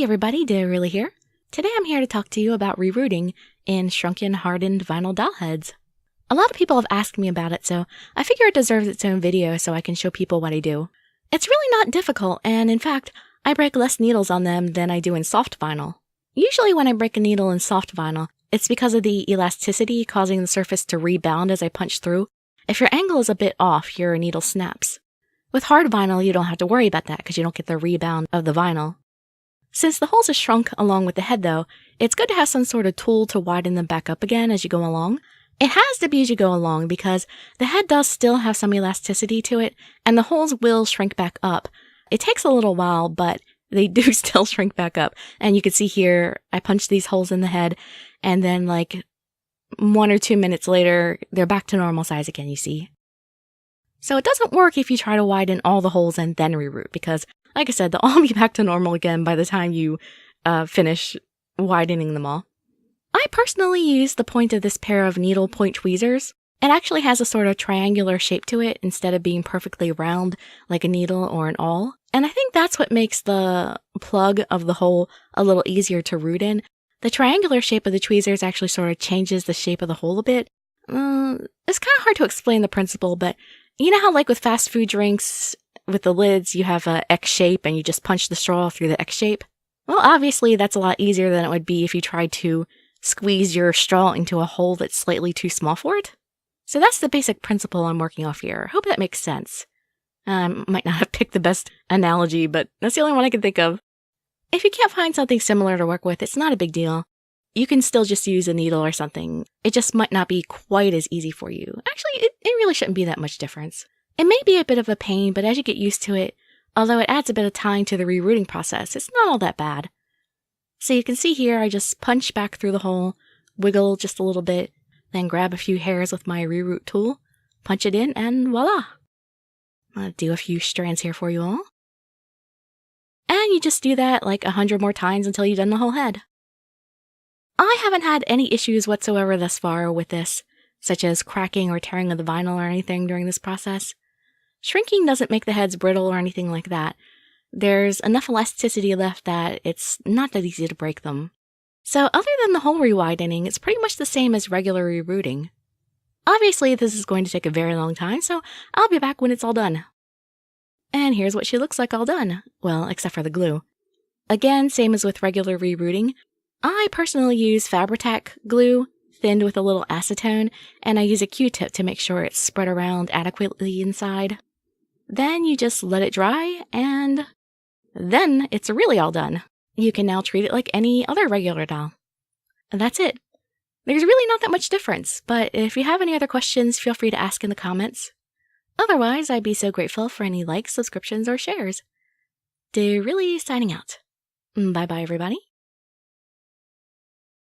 Hey everybody, Really here. Today I'm here to talk to you about rerooting in shrunken hardened vinyl doll heads. A lot of people have asked me about it, so I figure it deserves its own video so I can show people what I do. It's really not difficult, and in fact, I break less needles on them than I do in soft vinyl. Usually when I break a needle in soft vinyl, it's because of the elasticity causing the surface to rebound as I punch through. If your angle is a bit off, your needle snaps. With hard vinyl, you don't have to worry about that because you don't get the rebound of the vinyl. Since the holes are shrunk along with the head though, it's good to have some sort of tool to widen them back up again as you go along. It has to be as you go along because the head does still have some elasticity to it, and the holes will shrink back up. It takes a little while, but they do still shrink back up. And you can see here, I punched these holes in the head, and then like 1 or 2 minutes later, they're back to normal size again, you see. So it doesn't work if you try to widen all the holes and then reroot, because like I said, they'll all be back to normal again by the time you finish widening them all. I personally use the point of this pair of needle point tweezers. It actually has a sort of triangular shape to it instead of being perfectly round like a needle or an awl. And I think that's what makes the plug of the hole a little easier to root in. The triangular shape of the tweezers actually sort of changes the shape of the hole a bit. It's kind of hard to explain the principle, but you know how like with fast food drinks, with the lids, you have a X shape and you just punch the straw through the X shape? Well, obviously that's a lot easier than it would be if you tried to squeeze your straw into a hole that's slightly too small for it. So that's the basic principle I'm working off here. Hope that makes sense. I might not have picked the best analogy, but that's the only one I can think of. If you can't find something similar to work with, it's not a big deal. You can still just use a needle or something. It just might not be quite as easy for you. Actually, it really shouldn't be that much difference. It may be a bit of a pain, but as you get used to it, although it adds a bit of time to the rerooting process, it's not all that bad. So you can see here, I just punch back through the hole, wiggle just a little bit, then grab a few hairs with my reroot tool, punch it in, and voila! I'll do a few strands here for you all. And you just do that like 100 more times until you've done the whole head. I haven't had any issues whatsoever thus far with this, such as cracking or tearing of the vinyl or anything during this process. Shrinking doesn't make the heads brittle or anything like that. There's enough elasticity left that it's not that easy to break them. So other than the hole rewidening, it's pretty much the same as regular rerooting. Obviously, this is going to take a very long time, so I'll be back when it's all done. And here's what she looks like all done. Well, except for the glue. Again, same as with regular rerooting. I personally use Fabri-Tac glue, thinned with a little acetone, and I use a Q-tip to make sure it's spread around adequately inside. Then you just let it dry, and then it's really all done. You can now treat it like any other regular doll. And that's it. There's really not that much difference, but if you have any other questions, feel free to ask in the comments. Otherwise, I'd be so grateful for any likes, subscriptions, or shares. Really signing out. Bye-bye, everybody.